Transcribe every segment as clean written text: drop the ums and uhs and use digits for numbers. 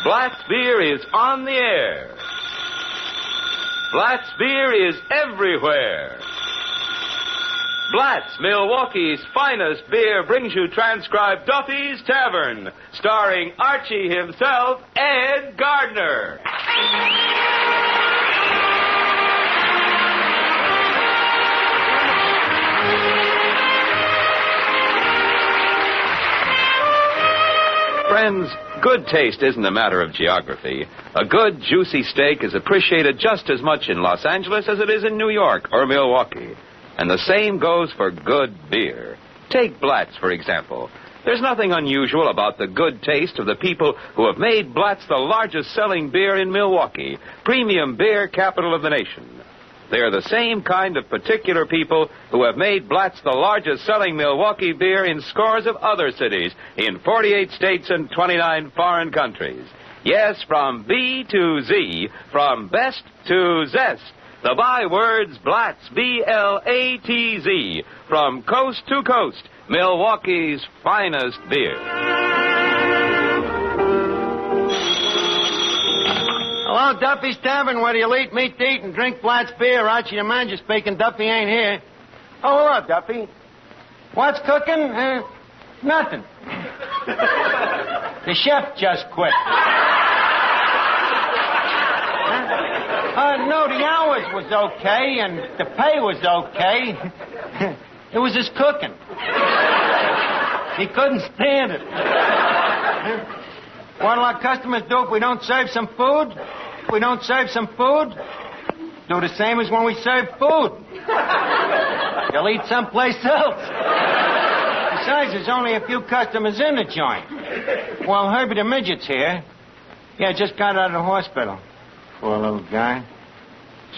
Blatt's Beer is on the air. Blatt's Beer is everywhere. Blatt's, Milwaukee's finest beer, brings you transcribed Duffy's Tavern, starring Archie himself, Ed Gardner. Friends, good taste isn't a matter of geography. A good, juicy steak is appreciated just as much in Los Angeles as it is in New York or Milwaukee. And the same goes for good beer. Take Blatt's, for example. There's nothing unusual about the good taste of the people who have made Blatt's the largest selling beer in Milwaukee, premium beer capital of the nation. They're the same kind of particular people who have made Blatt's the largest selling Milwaukee beer in scores of other cities in 48 states and 29 foreign countries. Yes, from B to Z, from best to zest. The bywords Blatt's, B-L-A-T-Z, from coast to coast, Milwaukee's finest beer. Hello, Duffy's Tavern, where you'll eat meat to eat and drink Blatt's beer. Archie, the manager, speaking. Duffy ain't here. Oh, hello, Duffy. What's cooking? Nothing. The chef just quit. No, the hours was okay, and the pay was okay. It was his cooking. He couldn't stand it. What'll our customers do if we don't serve some food? If we don't serve some food, do the same as when we serve food. They'll eat someplace else. Besides, there's only a few customers in the joint. Well, Herbie the Midget's here. Yeah, just got out of the hospital. Poor little guy.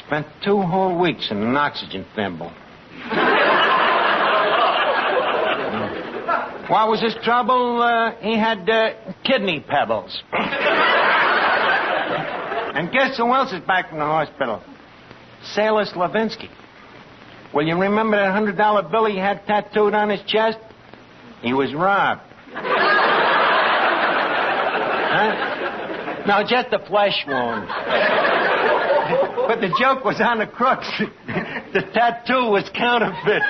Spent 2 whole weeks in an oxygen thimble. What was his trouble? He had kidney pebbles. And guess who else is back from the hospital? Sailor Slavinsky. Well, you remember that $100 bill he had tattooed on his chest? He was robbed. Huh? No, just a flesh wound. But the joke was on the crooks. The tattoo was counterfeit.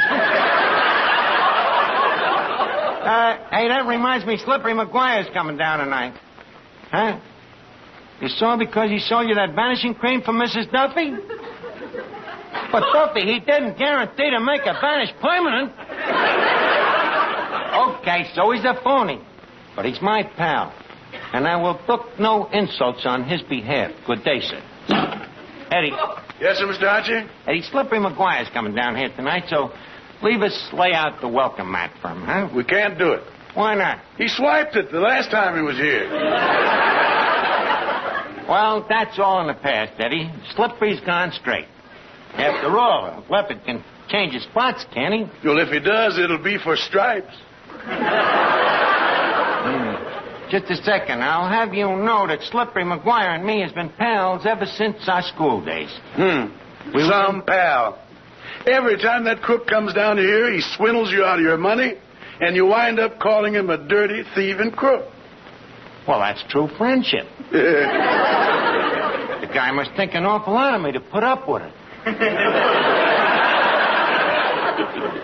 Hey, that reminds me, Slippery McGuire's coming down tonight. Huh? You saw because he sold you that vanishing cream for Mrs. Duffy? But Duffy, he didn't guarantee to make a vanish permanent. Okay, so he's a phony. But he's my pal. And I will brook no insults on his behalf. Good day, sir. Eddie. Yes, sir, Mr. Archie? Eddie, Slippery McGuire's coming down here tonight, so leave us lay out the welcome mat for him, huh? We can't do it. Why not? He swiped it the last time he was here. Well, that's all in the past, Eddie. Slippery's gone straight. After all, a leopard can change his spots, can't he? Well, if he does, it'll be for stripes. Just a second. I'll have you know that Slippery McGuire and me has been pals ever since our school days. Some pal. Every time that crook comes down to here, he swindles you out of your money, and you wind up calling him a dirty, thieving crook. Well, that's true friendship. The guy must think an awful lot of me to put up with it.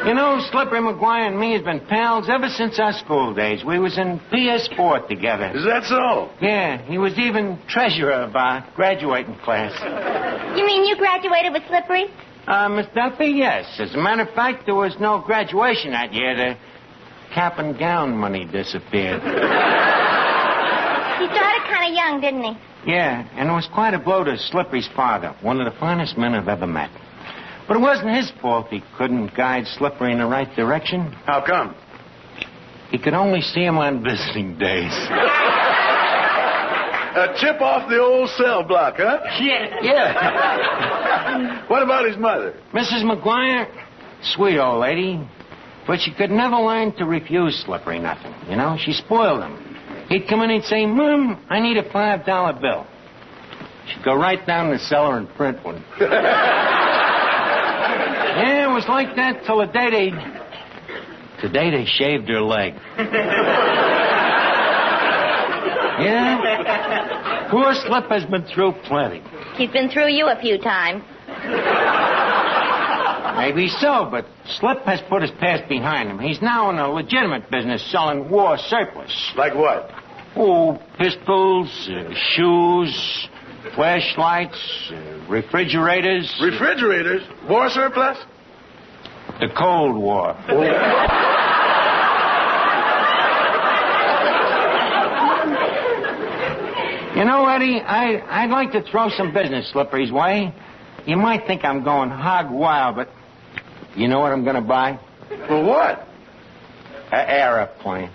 You know, Slippery McGuire and me has been pals ever since our school days. We was in PS4 together. Is that so? Yeah, he was even treasurer of our graduating class. You mean you graduated with Slippery? Miss Duffy, yes. As a matter of fact, there was no graduation that year. The cap and gown money disappeared. He started kind of young, didn't he? Yeah, and it was quite a blow to Slippery's father, one of the finest men I've ever met. But it wasn't his fault he couldn't guide Slippery in the right direction. How come? He could only see him on visiting days. A chip off the old cell block, huh? Yeah. What about his mother? Mrs. McGuire, sweet old lady. But she could never learn to refuse Slippery nothing, you know? She spoiled him. He'd come in and say, Mom, I need a $5 bill. She'd go right down the cellar and print one. Yeah, it was like that till the day they shaved her leg. Yeah? Poor Slip has been through plenty. He's been through you a few times. Maybe so, but Slip has put his past behind him. He's now in a legitimate business selling war surplus. Like what? Oh, pistols, shoes, flashlights, refrigerators. Refrigerators? War surplus? The Cold War. You know, Eddie, I'd like to throw some business Slippery's way. You might think I'm going hog wild, but you know what I'm going to buy? For what? An airplane.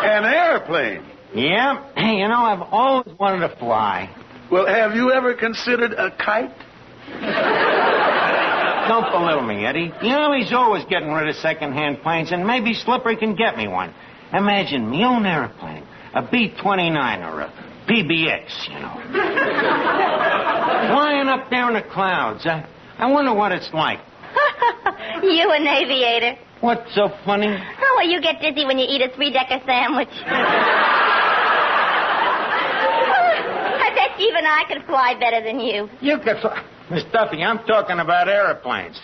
An airplane? Yeah. You know, I've always wanted to fly. Well, have you ever considered a kite? Don't belittle me, Eddie. You know, he's always getting rid of second-hand planes, and maybe Slippery can get me one. Imagine me own airplane, a B-29 or a PBX, you know. Flying up there in the clouds. I wonder what it's like. You an aviator. What's so funny? Oh, well, you get dizzy when you eat a 3-decker sandwich. I bet even I could fly better than you. You could fly. Miss Duffy, I'm talking about airplanes.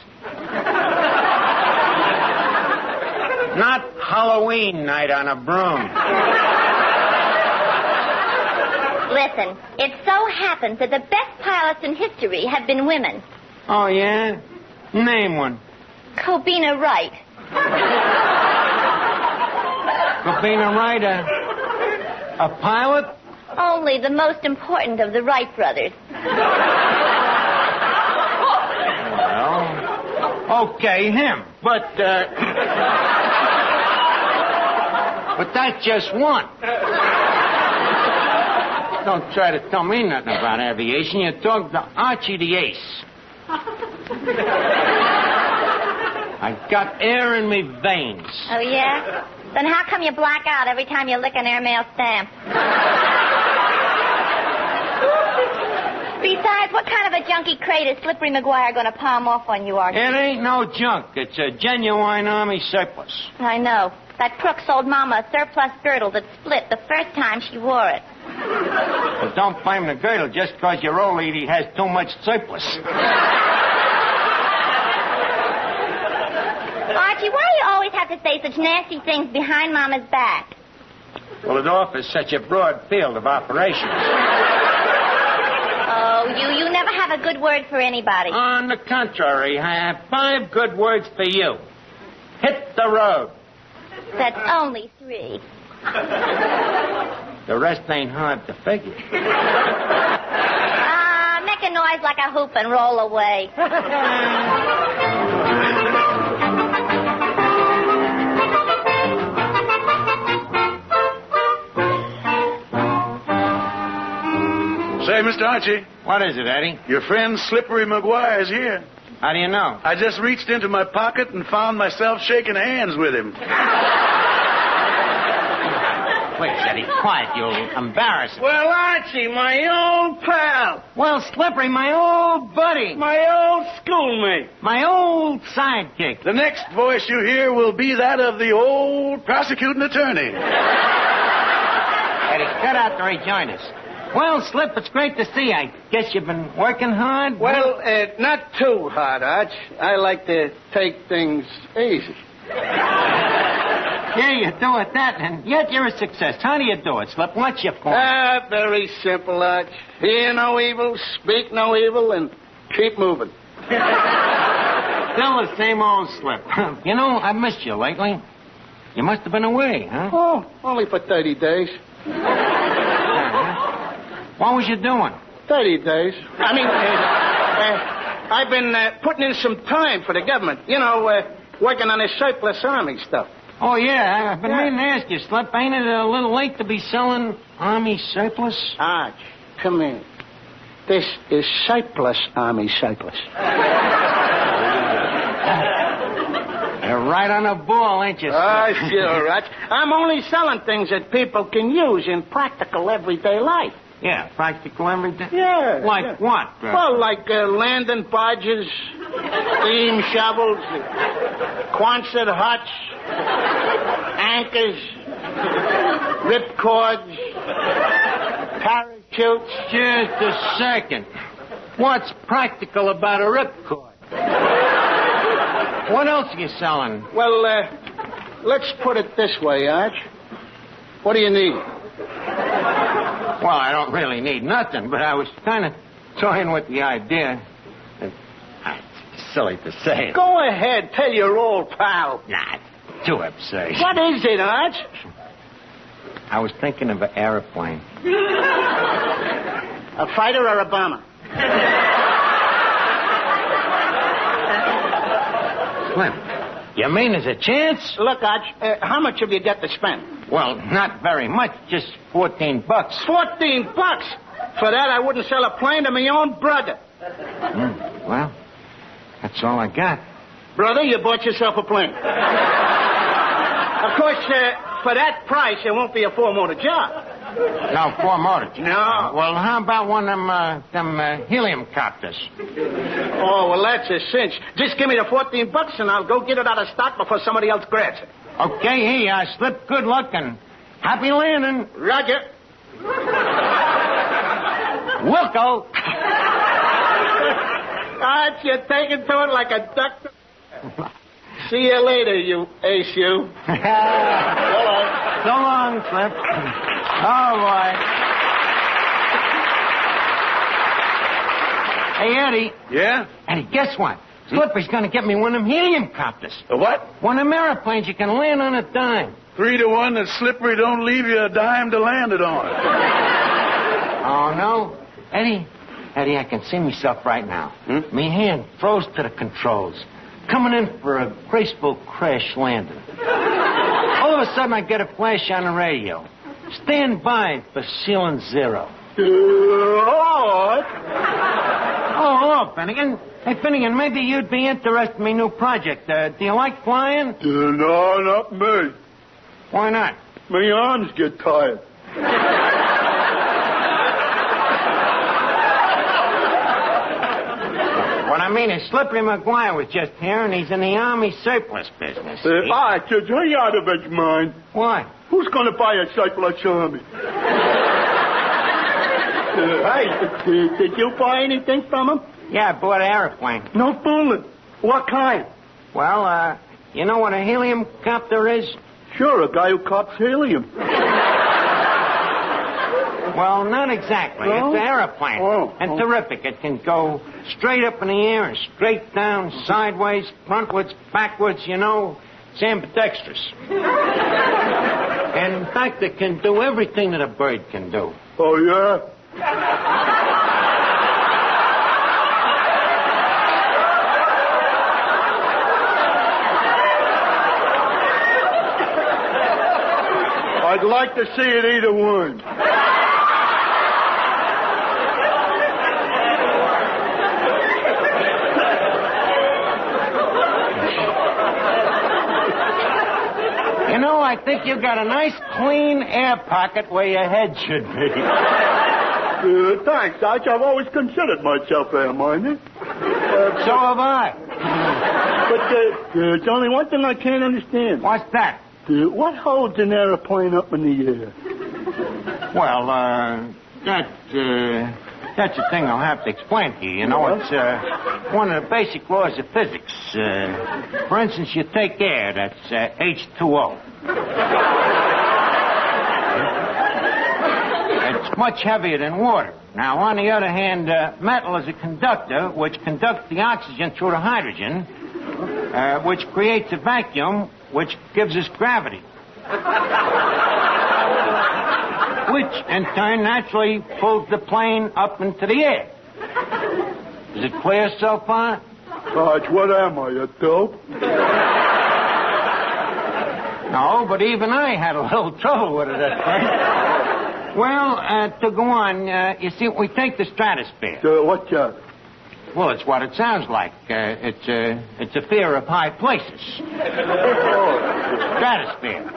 Not Halloween night on a broom. Listen, it so happens that the best pilots in history have been women. Oh, yeah? Name one. Cobina Wright. Cobina Wright, a pilot? Only the most important of the Wright brothers. Well, okay, him. But that's just one. Don't try to tell me nothing about aviation. You talk to Archie the Ace. I got air in me veins. Oh, yeah? Then how come you black out every time you lick an airmail stamp? Besides, what kind of a junky crate is Slippery McGuire going to palm off on you, Archie? It ain't no junk. It's a genuine Army surplus. I know. That crook sold Mama a surplus girdle that split the first time she wore it. Well, don't blame the girdle just because your old lady has too much surplus. Archie, why do you always have to say such nasty things behind Mama's back? Well, it offers such a broad field of operations. Oh, you never have a good word for anybody. On the contrary, I have 5 good words for you. Hit the road. That's only 3. The rest ain't hard to figure. Make a noise like a hoop and roll away. Say, Mr. Archie. What is it, Eddie? Your friend Slippery McGuire's here. How do you know? I just reached into my pocket and found myself shaking hands with him. Please, Eddie, quiet. You'll embarrass him. Well, Archie, my old pal. Well, Slippery, my old buddy. My old schoolmate. My old sidekick. The next voice you hear will be that of the old prosecuting attorney. Eddie, cut out to rejoin us. Well, Slip, it's great to see you. I guess you've been working hard? Well, not too hard, Arch. I like to take things easy. Yeah, you do it that, and yet you're a success. How do you do it, Slip? What's your form? Very simple, Arch. Hear no evil, speak no evil, and keep moving. Still the same old Slip. You know, I've missed you lately. You must have been away, huh? Oh, only for 30 days. What was you doing? 30 days. I mean, I've been putting in some time for the government. You know, working on this surplus army stuff. Oh, yeah. I've been meaning to ask you, Slip. Ain't it a little late to be selling army surplus? Arch, come here. This is surplus army surplus. You're right on the ball, ain't you, Slip? Sure, Arch. I'm only selling things that people can use in practical everyday life. Yeah, practical everything? Yeah. Like what? Well, like landing barges, steam shovels, Quonset huts, anchors, ripcords, parachutes. Just a second. What's practical about a ripcord? What else are you selling? Well, let's put it this way, Arch. What do you need? Well, I don't really need nothing, but I was kind of toying with the idea. It's silly to say it. Go ahead, tell your old pal. Nah, it's too absurd. What is it, Arch? I was thinking of an airplane. A fighter or a bomber? Slim, you mean there's a chance? Look, Arch, how much have you got to spend? Well, not very much, just $14. $14? For that, I wouldn't sell a plane to my own brother. Well, that's all I got. Brother, you bought yourself a plane. Of course, for that price, it won't be a four-motor job. No, 4 motors. No. Well, how about one of them helium copters? Oh, well, that's a cinch. Just give me the $14 and I'll go get it out of stock before somebody else grabs it. Okay, here, Slip. Good luck and happy landing. Roger. Wilco. Arch, you're taking to it like a duck. See you later, you ace, you. So long, Slip. Oh, boy. Hey, Eddie. Yeah? Eddie, guess what? Slipper's going to get me one of them helium copters. A what? One of them airplanes you can land on a dime. 3-1 that Slippery don't leave you a dime to land it on. Oh, no? Eddie, I can see myself right now. Me hand froze to the controls. Coming in for a graceful crash landing. All of a sudden, I get a flash on the radio. Stand by for ceiling 0. Oh, Finnegan. Hey, Finnegan, maybe you'd be interested in my new project. Do you like flying? No, not me. Why not? My arms get tired. What I mean is Slippery McGuire was just here, and he's in the Army surplus business. Arch, he out of his mind. Why? Who's going to buy a surplus army? Hey, did you buy anything from him? Yeah, I bought an airplane. No fooling. What kind? Well, you know what a helium copter is? Sure, a guy who cops helium. Well, not exactly. No? It's an airplane. And terrific. It can go straight up in the air and straight down, sideways, frontwards, backwards, you know. It's ambidextrous. And, in fact, it can do everything that a bird can do. Oh, yeah? I'd like to see it either one. You know, I think you've got a nice, clean air pocket where your head should be. Thanks, Arch. I've always considered myself air-minded. So have I. But there's only one thing I can't understand. What's that? What holds an airplane up in the air? Well, that's a thing I'll have to explain to you. You know, it's one of the basic laws of physics. For instance, you take air, that's H2O. It's much heavier than water. Now, on the other hand, metal is a conductor which conducts the oxygen through the hydrogen, which creates a vacuum which gives us gravity. Which, in turn, naturally pulls the plane up into the air. Is it clear so far? Arch, what am I, a dope? No, but even I had a little trouble with it at first. Well, to go on, you see, we take the stratosphere. What's that? Well, it's what it sounds like. It's a fear of high places. Stratosphere.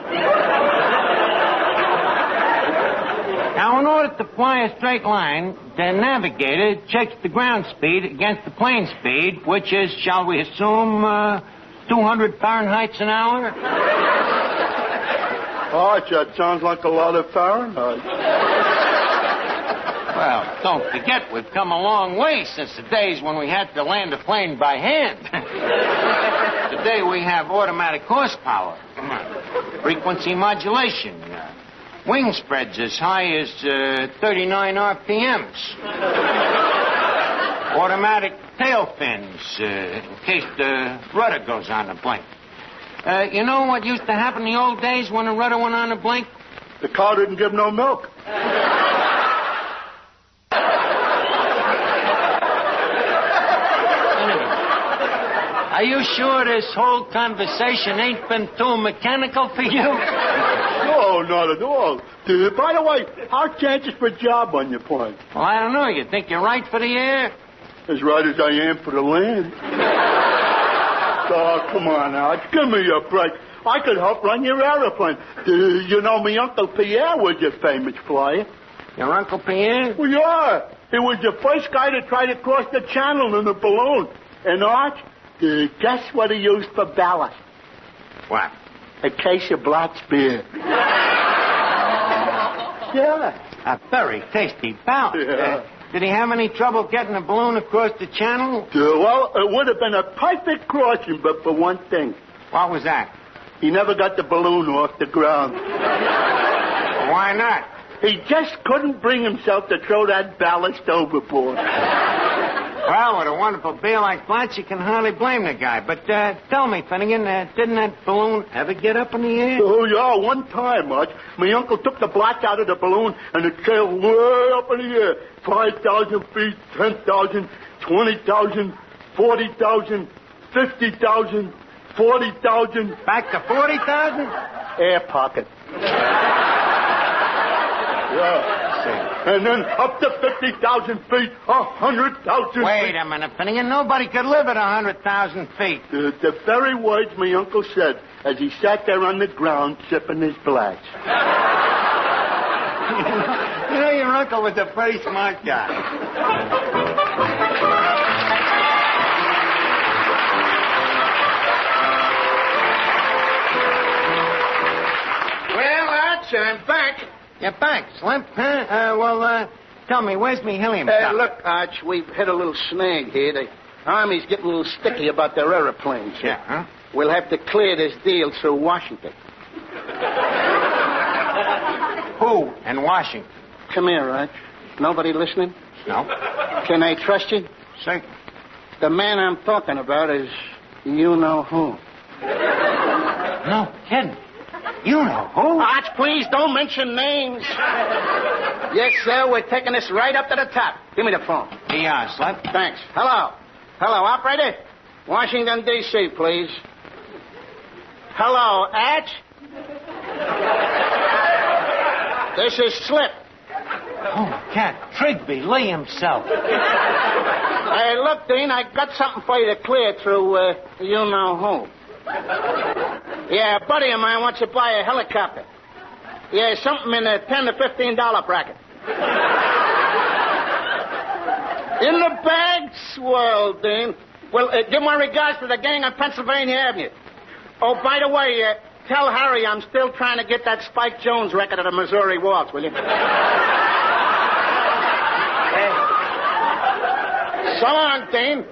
Now, in order to fly a straight line, the navigator checks the ground speed against the plane speed, which is, shall we assume, 200 Fahrenheit an hour? Arch, that sounds like a lot of Fahrenheit. Well, don't forget, we've come a long way since the days when we had to land a plane by hand. Today we have automatic horsepower, frequency modulation, wing spreads as high as 39 RPMs, automatic tail fins in case the rudder goes on the blink. You know what used to happen in the old days when the rudder went on the blink? The cow didn't give no milk. Are you sure this whole conversation ain't been too mechanical for you? No, not at all. By the way, how's chances for a job on your plane? Well, I don't know. You think you're right for the air? As right as I am for the land. Oh, come on, Arch. Give me a break. I could help run your aeroplane. You know, my Uncle Pierre was a famous flyer. Your Uncle Pierre? Well, yeah. He was the first guy to try to cross the channel in a balloon. And, Arch, guess what he used for ballast? What? A case of Black's beer. Yeah. A very tasty ballast. Yeah. Did he have any trouble getting the balloon across the channel? Well, it would have been a perfect crossing, but for one thing. What was that? He never got the balloon off the ground. Why not? He just couldn't bring himself to throw that ballast overboard. Well, with a wonderful beer like that, you can hardly blame the guy. But tell me, Finnegan, didn't that balloon ever get up in the air? Oh, yeah, one time, Arch. My uncle took the black out of the balloon, and it sailed way up in the air. 5,000 feet, 10,000, 20,000, 40,000, 50,000, 40,000. Back to 40,000? Air pocket. Yeah. And then up to 50,000 feet, 100,000 Wait feet. a minute, Finnegan. Nobody could live at 100,000 feet. The very words my uncle said as he sat there on the ground sipping his black. You know, your uncle was a very smart guy. Well, Arch, I'm back. You're back, Slimp, huh? Tell me, where's me helium? Look, Arch, we've hit a little snag here. The Army's getting a little sticky about their aeroplanes. Yeah, huh? We'll have to clear this deal through Washington. Who in Washington? Come here, Arch. Nobody listening? No. Can I trust you? Say. The man I'm talking about is you-know-who. No kidding. You know who? Arch, please don't mention names. Yes, sir, we're taking this right up to the top. Give me the phone. Yeah, Slip. Thanks. Hello. Hello, operator. Washington, D.C., please. Hello, Arch. This is Slip. Oh, cat. Trigby Lee himself. Hey, look, Dean, I got something for you to clear through you-know-who. Yeah, a buddy of mine wants to buy a helicopter. Yeah, something in the $10 to $15 bracket. In the bag? Swell, Dean. Well, give my regards to the gang on Pennsylvania Avenue. Oh, by the way, tell Harry I'm still trying to get that Spike Jones record of the Missouri Waltz, will you? So long, Dean.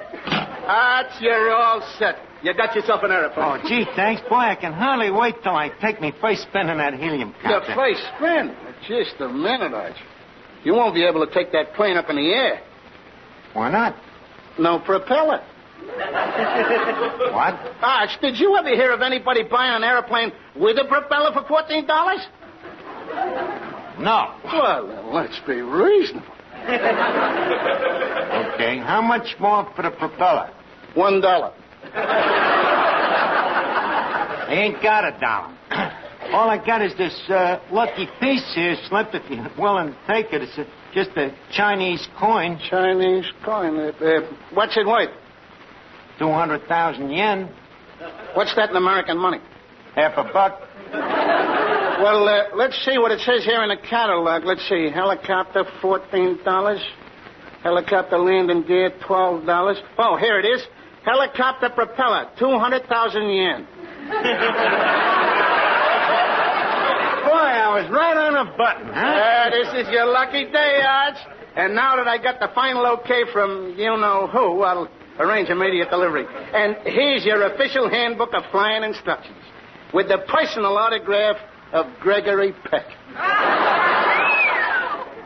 You're all set. You got yourself an airplane. Oh, gee, thanks. Boy, I can hardly wait till I take me first spin in that helium The counter. first spin? Just a minute, Arch. You won't be able to take that plane up in the air. Why not? No propeller. What? Arch, did you ever hear of anybody buying an airplane with a propeller for $14? No. Well, then let's be reasonable. Okay, how much more for the propeller? $1. I ain't got $1. All I got is this lucky piece here, Slip, if you're willing to take it. It's just a Chinese coin. Chinese coin. What's it worth? 200,000 yen. What's that in American money? $50. Well, let's see what it says here in the catalog. Let's see. Helicopter, $14. Helicopter landing gear, $12. Oh, here it is. Helicopter propeller, 200,000 yen. Boy, I was right on a button, huh? This is your lucky day, Arch. And now that I got the final okay from you-know-who, I'll arrange immediate delivery. And here's your official handbook of flying instructions with the personal autograph of Gregory Peck.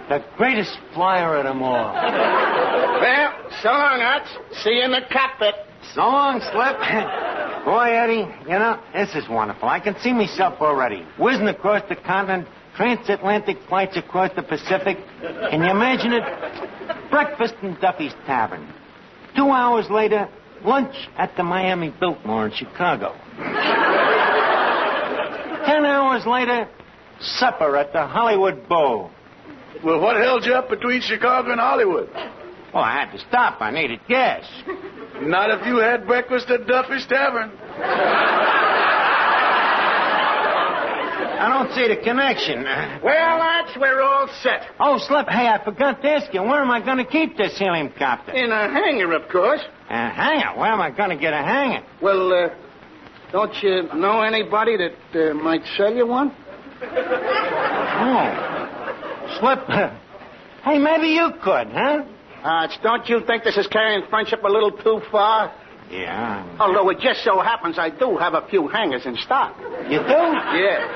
The greatest flyer of them all. Well, so long, Arch. See you in the cockpit. So long, Slip. Boy, Eddie, this is wonderful. I can see myself already. Whizzing across the continent, transatlantic flights across the Pacific. Can you imagine it? Breakfast in Duffy's Tavern. 2 hours later, lunch at the Miami Biltmore in Chicago. 10 hours later, supper at the Hollywood Bowl. Well, what held you up between Chicago and Hollywood? Well, I had to stop. I needed gas. Not if you had breakfast at Duffy's Tavern. I don't see the connection. Well, Arch, we're all set. Oh, Slip, hey, I forgot to ask you, where am I going to keep this helicopter? In a hangar, of course. A hangar? Where am I going to get a hangar? Well, don't you know anybody that might sell you one? Oh. Slip, hey, maybe you could, huh? Arch, don't you think this is carrying friendship a little too far? Yeah. Although it just so happens I do have a few hangars in stock. You do? Yeah.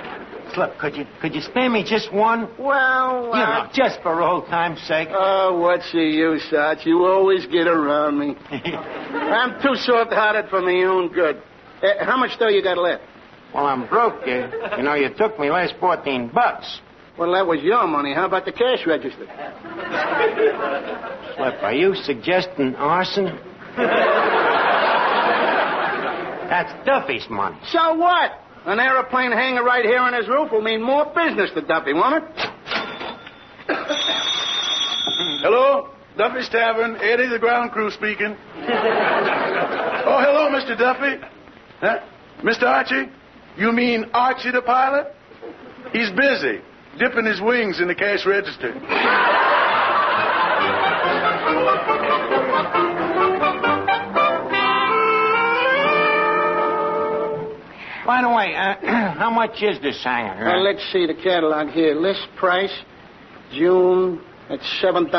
Slip, could you spare me just one? Well, just for old time's sake. Oh, what's the use, Arch? You always get around me. I'm too soft-hearted for my own good. How much dough you got left? Well, I'm broke. You took me last $14. Well, that was your money. How about the cash register? Slip, are you suggesting arson? That's Duffy's money. So what? An aeroplane hangar right here on his roof will mean more business to Duffy, won't it? Hello? Duffy's Tavern. Eddie, the ground crew speaking. Oh, hello, Mr. Duffy. Huh? Mr. Archie? You mean Archie the pilot? He's busy, dipping his wings in the cash register. By the way, how much is this hangar? Well, let's see the catalog here. List price, June, it's $7.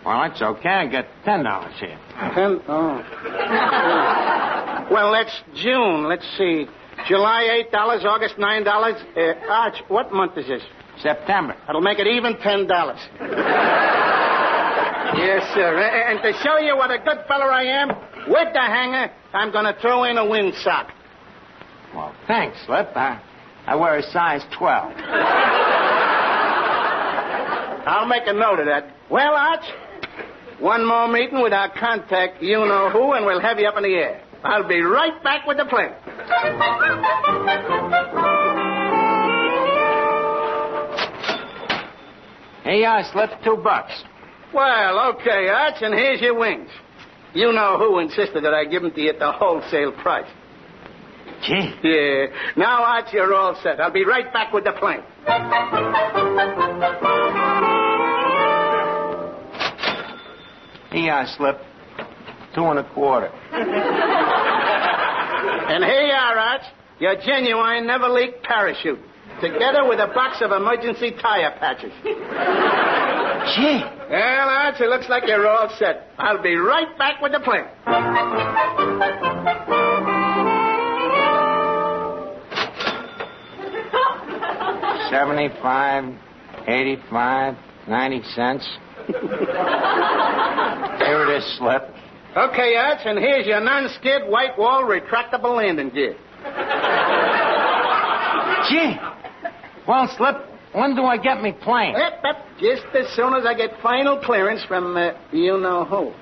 Well, that's okay. I get $10 here. 10? Oh. Well, that's June. Let's see. July, $8. August, $9. Arch, what month is this? September. That'll make it even $10. Yes, sir. And to show you what a good fellow I am, with the hangar, I'm going to throw in a windsock. Well, thanks, Slip. I wear a size 12. I'll make a note of that. Well, Arch, one more meeting with our contact, you-know-who, and we'll have you up in the air. I'll be right back with the plane. Here you are, Slip, $2. Well, okay, Arch, and here's your wings. You-know-who insisted that I give them to you at the wholesale price. Gee. Yeah. Now, Arch, you're all set. I'll be right back with the plane. Here you are, Slip. $2.25. And here you are, Arch. Your genuine never-leak parachute. Together with a box of emergency tire patches. Gee. Well, Arch, it looks like you're all set. I'll be right back with the plane. 75, 85, 90 cents. Here it is, Slip. Okay, Arch, and here's your non-skid, white-wall, retractable landing gear. Gee. Well, Slip, when do I get me plane? Just as soon as I get final clearance from you-know-who.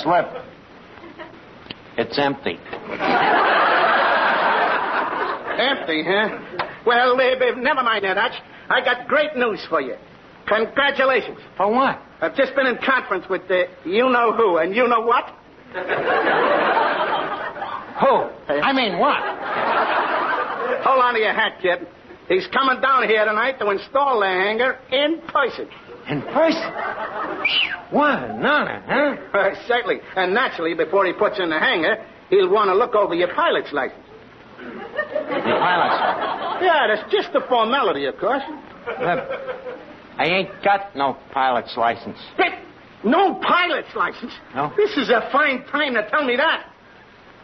Slip. It's empty. Empty, huh? Well, never mind that, Arch. I got great news for you. Congratulations. For what? I've just been in conference with you-know-who, and you know what? Who? I mean, what? Hold on to your hat, kid. He's coming down here tonight to install the hangar in person. In person? What an honor, huh? Certainly. And naturally, before he puts in the hangar, he'll want to look over your pilot's license. Your pilot's license? Yeah, that's just a formality, of course. I ain't got no pilot's license. No pilot's license? No. This is a fine time to tell me that.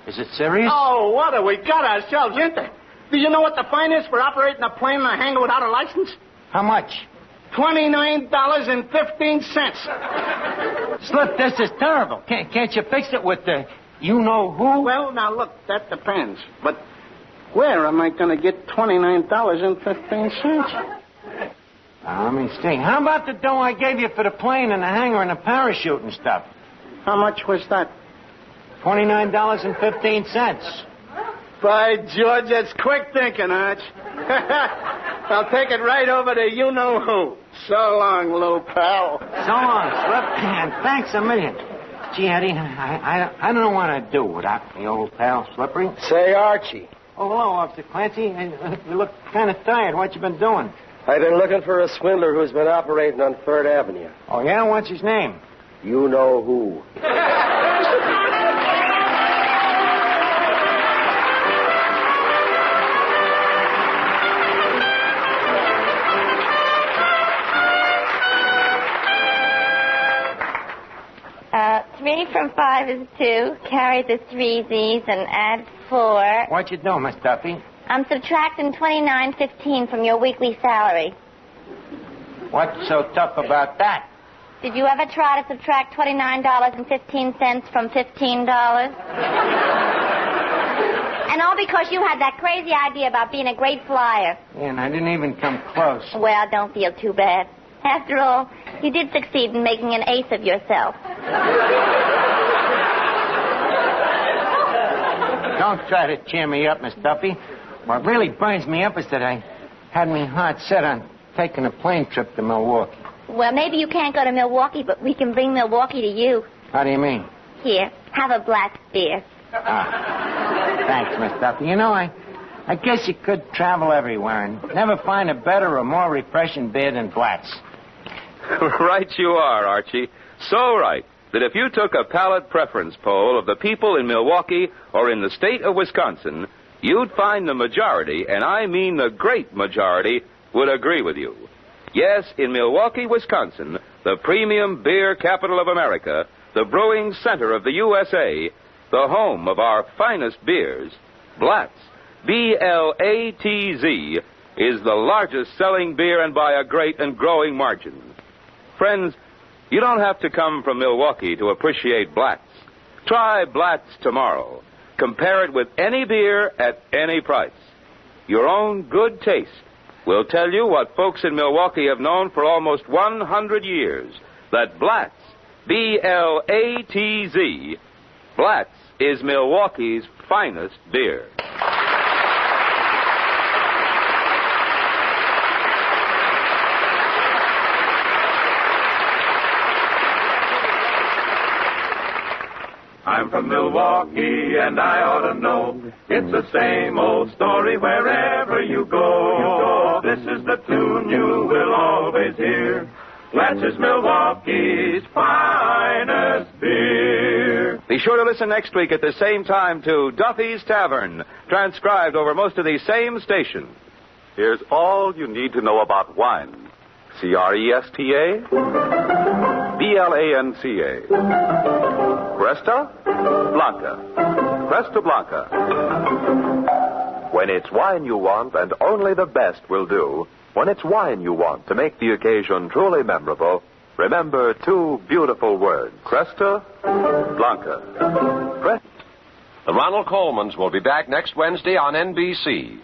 Is it serious? Oh, what have we got ourselves into? Do you know what the fine is for operating a plane in a hangar without a license? How much? $29.15. Slip, this is terrible. Can't you fix it with the you-know-who? Well, now, look, that depends. But where am I going to get $29.15? Let me see. How about the dough I gave you for the plane and the hangar and the parachute and stuff? How much was that? $29.15. By George, that's quick thinking, Arch. I'll take it right over to you-know-who. So long, little pal. So long, Slip, and thanks a million. Gee, Eddie, I don't know what I'd do without my old pal, Slippery. Say, Archie. Oh, hello, Officer Clancy. You look kind of tired. What you been doing? I've been looking for a swindler who's been operating on 3rd Avenue. Oh, yeah? What's his name? You know who. Three from 5 is 2. Carry the 3 Z's and add 4. What you doing, Miss Duffy? I'm subtracting $29.15 from your weekly salary. What's so tough about that? Did you ever try to subtract $29.15 from $15? And all because you had that crazy idea about being a great flyer. Yeah, and I didn't even come close. Well, don't feel too bad. After all, you did succeed in making an ace of yourself. Don't try to cheer me up, Miss Duffy. What really burns me up is that I had me heart set on taking a plane trip to Milwaukee. Well, maybe you can't go to Milwaukee, but we can bring Milwaukee to you. How do you mean? Here, have a black beer. Thanks, Miss Duffy. You know, I guess you could travel everywhere and never find a better or more refreshing beer than Blatz. Right you are, Archie. So right that if you took a palate preference poll of the people in Milwaukee or in the state of Wisconsin, you'd find the majority, and I mean the great majority, would agree with you. Yes, in Milwaukee, Wisconsin, the premium beer capital of America, the brewing center of the USA, the home of our finest beers, Blatz, B-L-A-T-Z, is the largest selling beer and by a great and growing margin. Friends, you don't have to come from Milwaukee to appreciate Blatz. Try Blatz tomorrow. Compare it with any beer at any price. Your own good taste will tell you what folks in Milwaukee have known for almost 100 years, that Blatz, B-L-A-T-Z, Blatz is Milwaukee's finest beer. I'm from Milwaukee, and I ought to know. It's the same old story wherever you go. This is the tune you will always hear. Blatz is Milwaukee's finest beer. Be sure to listen next week at the same time to Duffy's Tavern, transcribed over most of these same stations. Here's all you need to know about wine. C-R-E-S-T-A, B-L-A-N-C-A. Cresta Blanca. Cresta Blanca. When it's wine you want, and only the best will do, when it's wine you want to make the occasion truly memorable, remember 2 beautiful words. Cresta Blanca. The Ronald Colmans will be back next Wednesday on NBC.